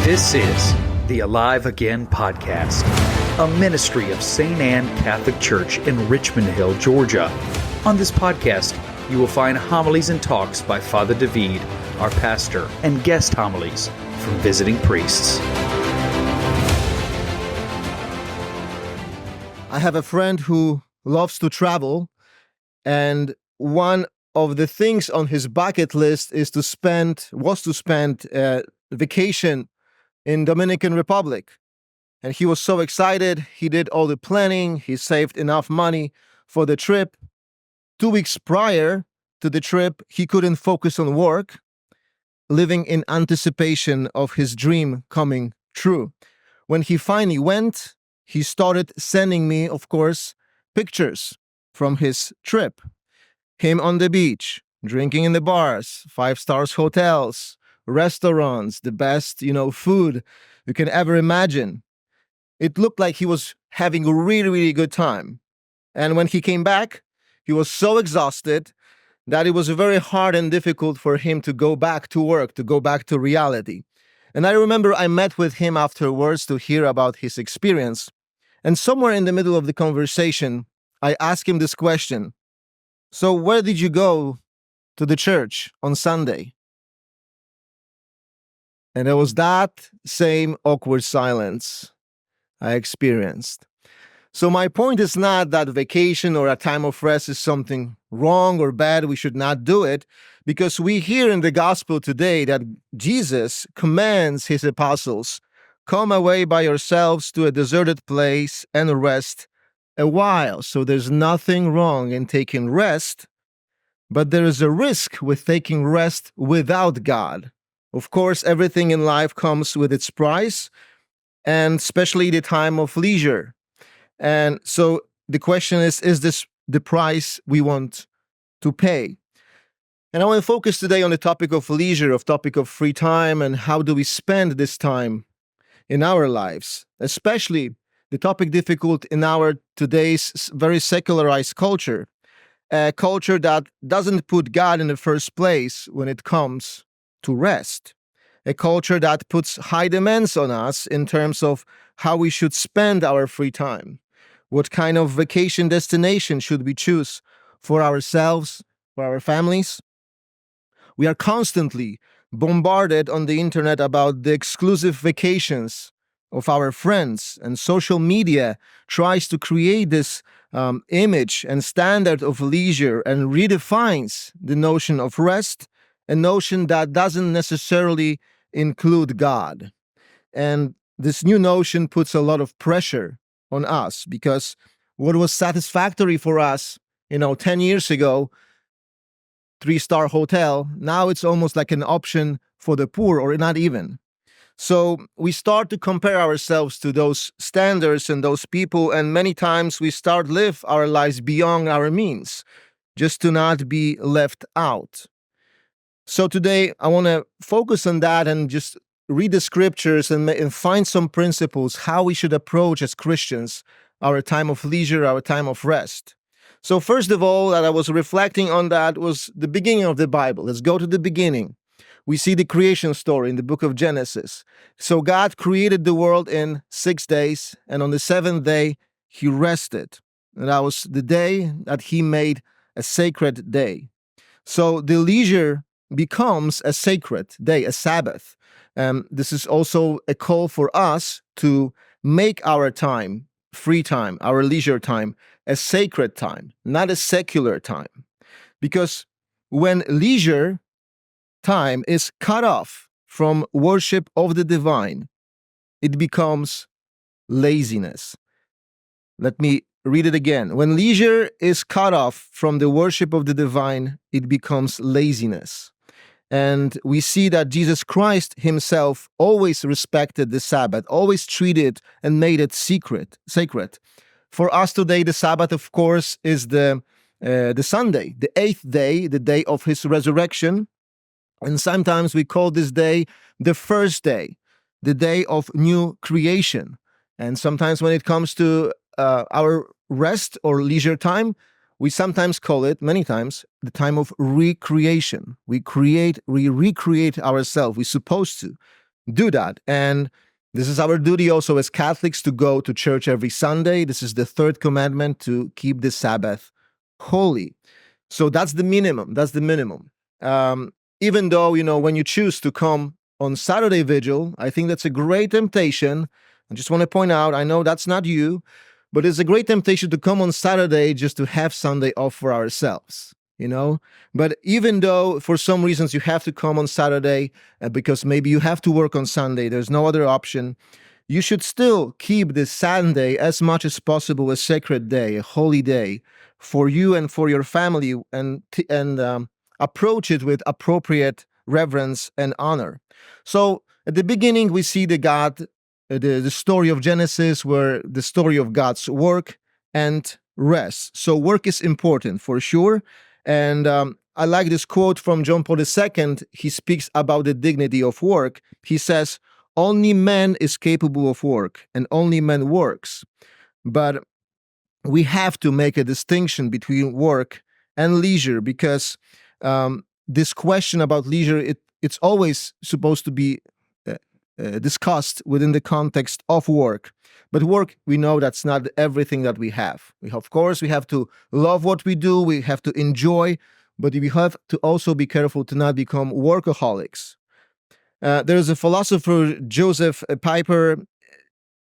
This is the Alive Again podcast, a ministry of St. Anne Catholic Church in Richmond Hill, Georgia. On this podcast, you will find homilies and talks by Father David, our pastor, and guest homilies from visiting priests. I have a friend who loves to travel, and one of the things on his bucket list was to spend vacation in Dominican Republic. And he was so excited. He did all the planning. He saved enough money for the trip. 2 weeks prior to the trip, he couldn't focus on work, living in anticipation of his dream coming true. When he finally went, he started sending me, of course, pictures from his trip. Him on the beach, drinking in the bars, 5-star hotels, restaurants, the best, food you can ever imagine. It looked like he was having a really, really good time. And when he came back, he was so exhausted that it was very hard and difficult for him to go back to work, to go back to reality. And I remember I met with him afterwards to hear about his experience. And somewhere in the middle of the conversation, I asked him this question. So where did you go to the church on Sunday? And there was that same awkward silence I experienced. So my point is not that vacation or a time of rest is something wrong or bad. We should not do it, because we hear in the gospel today that Jesus commands his apostles, come away by yourselves to a deserted place and rest a while. So there's nothing wrong in taking rest, but there is a risk with taking rest without God. Of course, everything in life comes with its price, and especially the time of leisure. And so the question is this the price we want to pay? And I want to focus today on the topic of leisure, topic of free time, and how do we spend this time in our lives, especially the topic difficult in our today's very secularized culture, a culture that doesn't put God in the first place when it comes to rest, a culture that puts high demands on us in terms of how we should spend our free time. What kind of vacation destination should we choose for ourselves, for our families? We are constantly bombarded on the internet about the exclusive vacations of our friends, and social media tries to create this image and standard of leisure and redefines the notion of rest, a notion that doesn't necessarily include God. And this new notion puts a lot of pressure on us, because what was satisfactory for us, 10 years ago, 3-star hotel, now it's almost like an option for the poor, or not even. So we start to compare ourselves to those standards and those people, and many times we start live our lives beyond our means, just to not be left out. So today I want to focus on that and just read the scriptures and find some principles how we should approach as Christians our time of leisure, our time of rest. So first of all, that I was reflecting on that was the beginning of the Bible. Let's go to the beginning. We see the creation story in the book of Genesis. So God created the world in 6 days, and on the 7th day, he rested. And that was the day that he made a sacred day. So the leisure becomes a sacred day, a Sabbath. This is also a call for us to make our time, free time, our leisure time, a sacred time, not a secular time. Because when leisure time is cut off from worship of the divine, it becomes laziness. Let me read it again. When leisure is cut off from the worship of the divine, it becomes laziness. And we see that Jesus Christ himself always respected the Sabbath, always treated and made it sacred. For us today, the Sabbath, of course, is the Sunday, the 8th day, the day of his resurrection. And sometimes we call this day the first day, the day of new creation. And sometimes when it comes to our rest or leisure time, we sometimes call it, many times, the time of recreation. We recreate ourselves. We're supposed to. do that. And this is our duty also as Catholics to go to church every Sunday. This is the third commandment, to keep the Sabbath holy. So that's the minimum. That's the minimum. Even though, when you choose to come on Saturday vigil, I think that's a great temptation. I just want to point out, I know that's not you, but it's a great temptation to come on Saturday just to have Sunday off for ourselves, But even though for some reasons you have to come on Saturday because maybe you have to work on Sunday, there's no other option, you should still keep this Sunday as much as possible a sacred day, a holy day for you and for your family, and approach it with appropriate reverence and honor. So at the beginning, we see the story of Genesis, where the story of God's work and rest. So work is important for sure. And I like this quote from John Paul II. He speaks about the dignity of work. He says, "Only man is capable of work, and only man works." But we have to make a distinction between work and leisure, because this question about leisure, it's always supposed to be discussed within the context of work. But work, we know that's not everything that we have. Of course, we have to love what we do, we have to enjoy, but we have to also be careful to not become workaholics. There's a philosopher, Joseph Piper.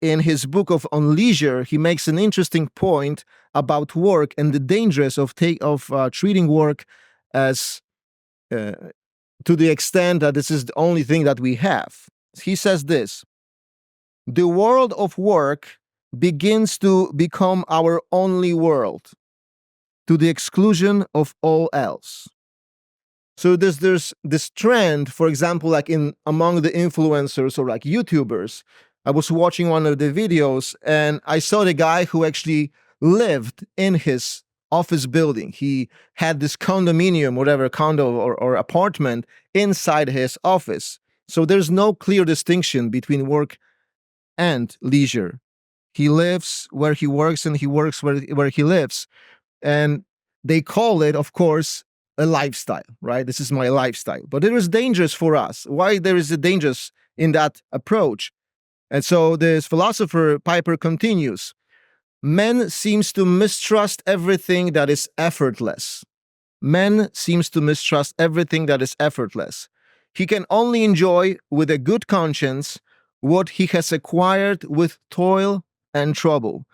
In his book on leisure, he makes an interesting point about work and the dangers of treating work as to the extent that this is the only thing that we have. He says this: "The world of work begins to become our only world, to the exclusion of all else." So there's this trend, for example, like among the influencers or like YouTubers. I was watching one of the videos and I saw the guy who actually lived in his office building. He had this condominium, whatever, condo or apartment inside his office. So there's no clear distinction between work and leisure. He lives where he works and he works where he lives. And they call it, of course, a lifestyle, right? This is my lifestyle. But it is dangerous for us. Why there is a dangerous in that approach? And so this philosopher Piper continues: "Man seems to mistrust everything that is effortless. Man seems to mistrust everything that is effortless. He can only enjoy with a good conscience what he has acquired with toil and trouble."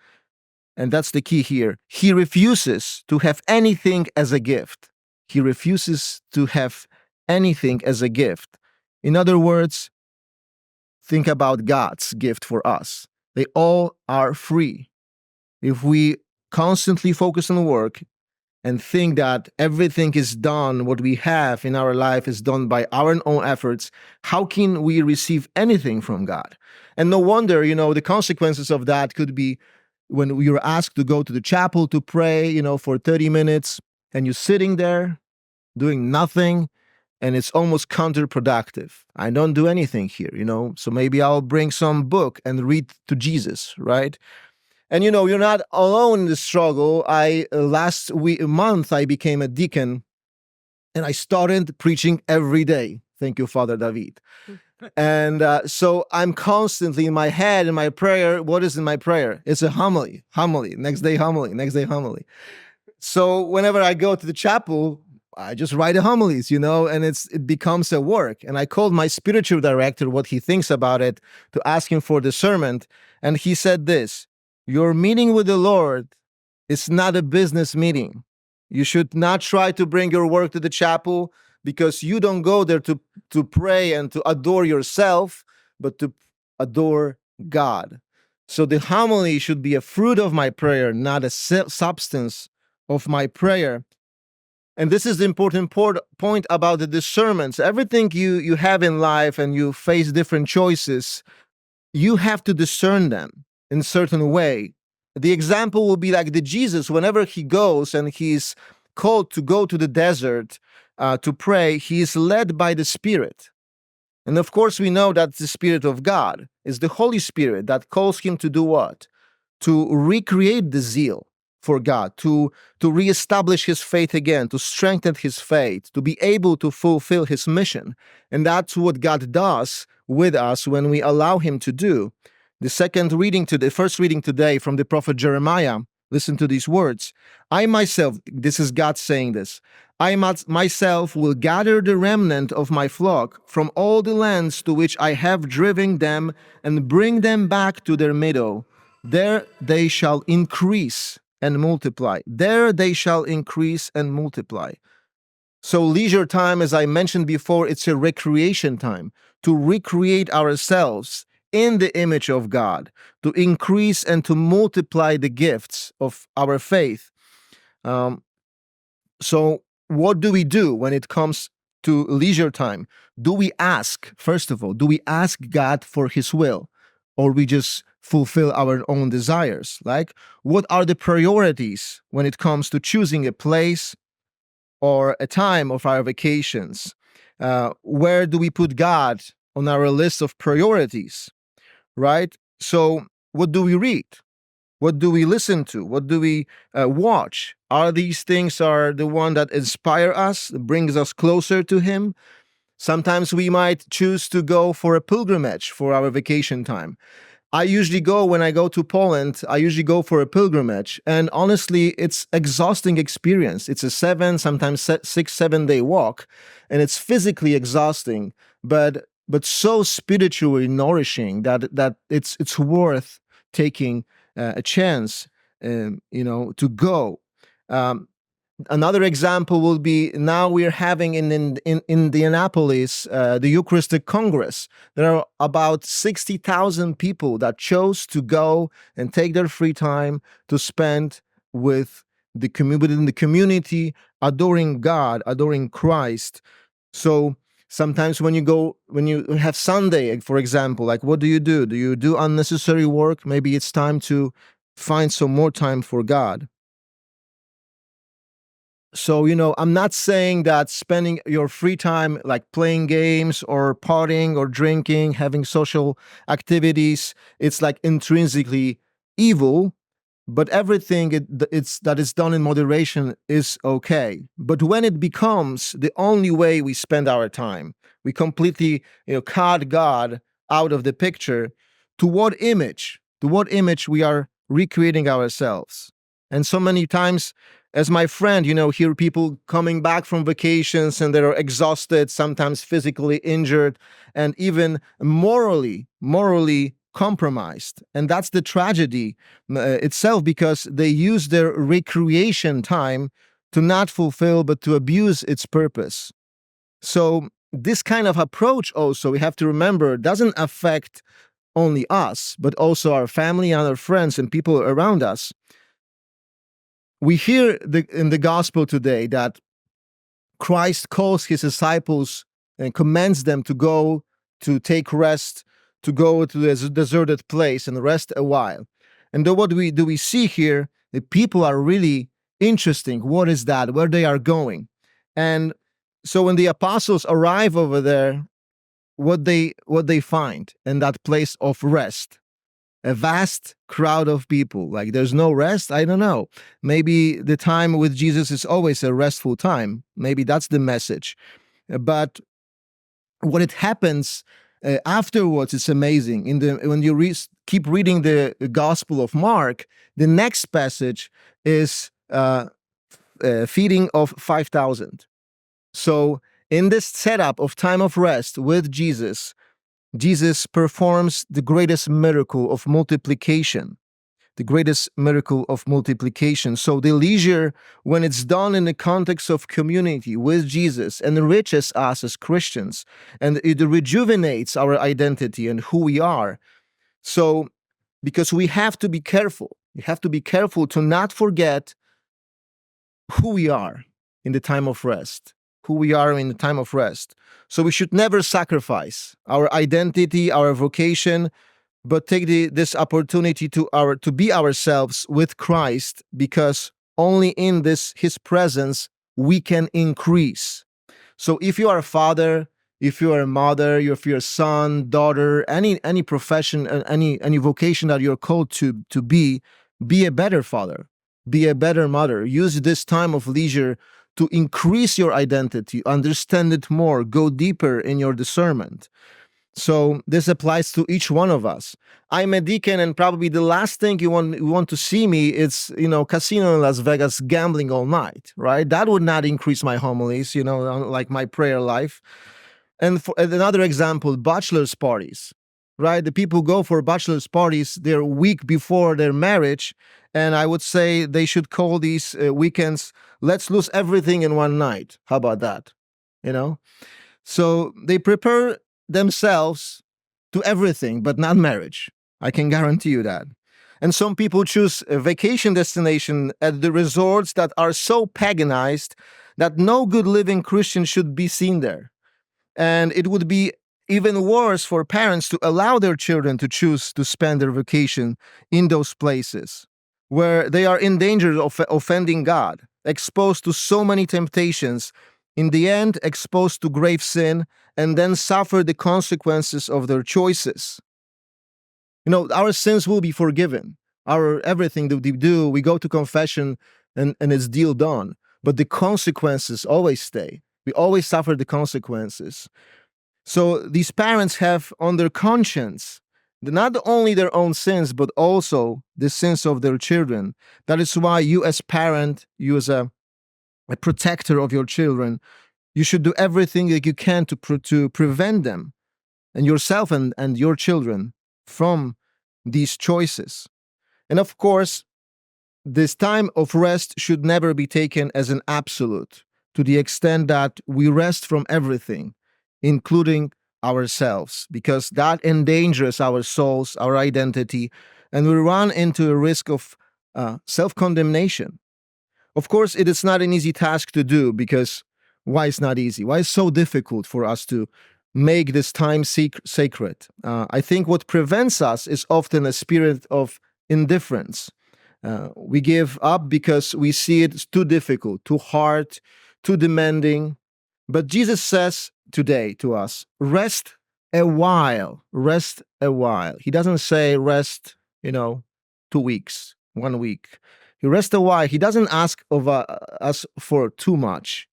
And that's the key here. He refuses to have anything as a gift. He refuses to have anything as a gift. In other words, think about God's gift for us. They all are free. If we constantly focus on work and think that everything is done, what we have in our life is done by our own efforts, how can we receive anything from God? And no wonder, the consequences of that could be when you're asked to go to the chapel to pray, for 30 minutes, and you're sitting there doing nothing, and it's almost counterproductive. I don't do anything here, so maybe I'll bring some book and read to Jesus, right? And you're not alone in the struggle. Last month I became a deacon, and I started preaching every day. Thank you, Father David. And so I'm constantly in my head, in my prayer. What is in my prayer? It's a homily, next day homily, next day homily. So whenever I go to the chapel, I just write the homilies, and it becomes a work. And I called my spiritual director what he thinks about it to ask him for discernment. And he said this: "Your meeting with the Lord is not a business meeting. You should not try to bring your work to the chapel, because you don't go there to pray and to adore yourself, but to adore God. So the homily should be a fruit of my prayer, not a substance of my prayer." And this is the important point about the discernments. Everything you have in life, and you face different choices, you have to discern them in a certain way. The example will be like the Jesus, whenever he goes and he's called to go to the desert to pray, he is led by the Spirit. And of course, we know that the Spirit of God is the Holy Spirit that calls him to do what? To recreate the zeal for God, to reestablish his faith again, to strengthen his faith, to be able to fulfill his mission. And that's what God does with us when we allow him to do. The first reading today from the prophet Jeremiah, listen to these words. I myself, this is God saying this, I myself will gather the remnant of my flock from all the lands to which I have driven them and bring them back to their meadow. There they shall increase and multiply. There they shall increase and multiply. So leisure time, as I mentioned before, it's a recreation time to recreate ourselves in the image of God, to increase and to multiply the gifts of our faith. So what do we do when it comes to leisure time? Do we ask, first of all, do we ask God for his will? Or we just fulfill our own desires? Like, what are the priorities when it comes to choosing a place or a time of our vacations? Where do we put God on our list of priorities, right? So what do we read? What do we listen to? What do we watch? Are these things are the one that inspire us, brings us closer to him? Sometimes we might choose to go for a pilgrimage for our vacation time. I usually go, when I go to Poland, I usually go for a pilgrimage. And honestly, it's exhausting experience. It's a 7, sometimes 6, 7 day walk. And it's physically exhausting, but so spiritually nourishing that it's worth taking a chance, to go. Another example will be, now we're having in Indianapolis the Eucharistic Congress. There are about 60,000 people that chose to go and take their free time to spend with within the community, adoring God, adoring Christ. So sometimes when you have Sunday, for example, like, what do you do? Do you do unnecessary work? Maybe it's time to find some more time for God. So, I'm not saying that spending your free time like playing games or partying or drinking, having social activities, it's like intrinsically evil, but everything that is done in moderation is okay. But when it becomes the only way we spend our time, we completely, cut God out of the picture. To what image? To what image we are recreating ourselves? And so many times, as my friend, hear people coming back from vacations and they're exhausted, sometimes physically injured, and even morally compromised. And that's the tragedy itself, because they use their recreation time to not fulfill, but to abuse its purpose. So this kind of approach also, we have to remember, doesn't affect only us, but also our family and our friends and people around us. We hear in the gospel today that Christ calls his disciples and commands them to go to take rest, to go to a deserted place and rest a while. And what do we see here? The people are really interesting. What is that? Where they are going? And so when the apostles arrive over there, what they find in that place of rest? A vast crowd of people. Like, there's no rest? I don't know. Maybe the time with Jesus is always a restful time. Maybe that's the message. But what it happens afterwards is amazing. When you keep reading the Gospel of Mark, the next passage is feeding of 5,000. So in this setup of time of rest with Jesus performs the greatest miracle of multiplication. The greatest miracle of multiplication. So the leisure, when it's done in the context of community with Jesus, enriches us as Christians, and it rejuvenates our identity and who we are. So, because we have to be careful. We have to be careful to not forget who we are in the time of rest. Who we are in the time of rest. So we should never sacrifice our identity, our vocation, but take this opportunity to be ourselves with Christ, because only in his presence we can increase. So if you are a father, if you are a mother, if you're a son, daughter, any profession, any vocation that you're called to be a better father, be a better mother. Use this time of leisure to increase your identity, understand it more, go deeper in your discernment. So this applies to each one of us. I'm a deacon, and probably the last thing you want to see me is, casino in Las Vegas, gambling all night, right? That would not increase my homilies, like my prayer life. And for another example, bachelor's parties, right? The people who go for bachelor's parties, they're a week before their marriage, and I would say they should call these weekends, let's lose everything in one night. How about that? So they prepare themselves to everything, but not marriage. I can guarantee you that. And some people choose a vacation destination at the resorts that are so paganized that no good living Christian should be seen there. And it would be even worse for parents to allow their children to choose to spend their vacation in those places where they are in danger of offending God, exposed to so many temptations, in the end exposed to grave sin, and then suffer the consequences of their choices. Our sins will be forgiven. Everything that we do, we go to confession and it's deal done. But the consequences always stay. We always suffer the consequences. So these parents have on their conscience not only their own sins, but also the sins of their children. That is why you as parent, you as a protector of your children, you should do everything that you can to prevent them and yourself and your children from these choices. And of course, this time of rest should never be taken as an absolute, to the extent that we rest from everything, including ourselves, because that endangers our souls, our identity, and we run into a risk of self-condemnation. Of course, it is not an easy task to do, because why it's not easy? Why it's so difficult for us to make this time sacred? I think what prevents us is often a spirit of indifference. We give up because we see it's too difficult, too hard, too demanding. But Jesus says today to us, rest a while, rest a while. He doesn't say rest, 2 weeks, 1 week. He rests a while. He doesn't ask of us for too much.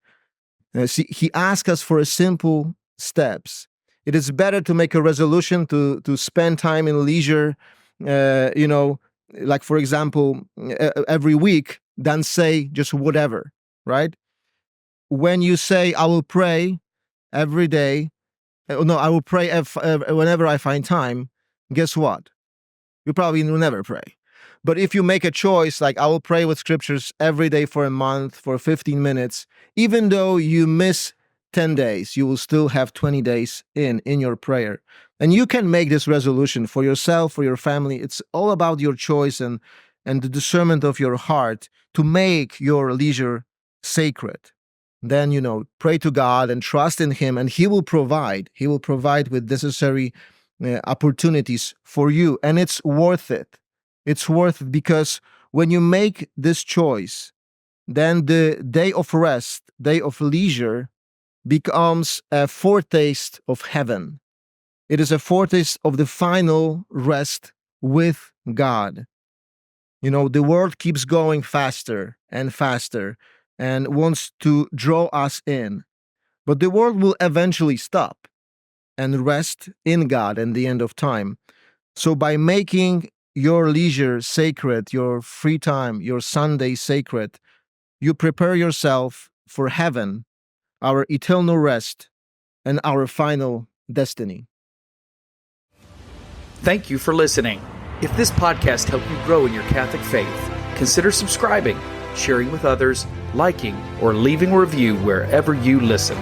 He asks us for simple steps. It is better to make a resolution to spend time in leisure, like, for example, every week, than say just whatever, right? When you say, I will pray every day, I will pray whenever I find time, guess what? You probably will never pray. But if you make a choice, like, I will pray with scriptures every day for a month, for 15 minutes, even though you miss 10 days, you will still have 20 days in your prayer. And you can make this resolution for yourself, for your family. It's all about your choice and the discernment of your heart to make your leisure sacred. Then, pray to God and trust in Him, and He will provide. He will provide with necessary opportunities for you. And it's worth it. It's worth it, because when you make this choice, then the day of rest, day of leisure, becomes a foretaste of heaven. It is a foretaste of the final rest with God. The world keeps going faster and faster and wants to draw us in. But the world will eventually stop and rest in God at the end of time. So by making your leisure sacred, your free time, your Sunday sacred, you prepare yourself for heaven, our eternal rest, and our final destiny. Thank you for listening. If this podcast helped you grow in your Catholic faith, consider subscribing, sharing with others, liking, or leaving a review wherever you listen.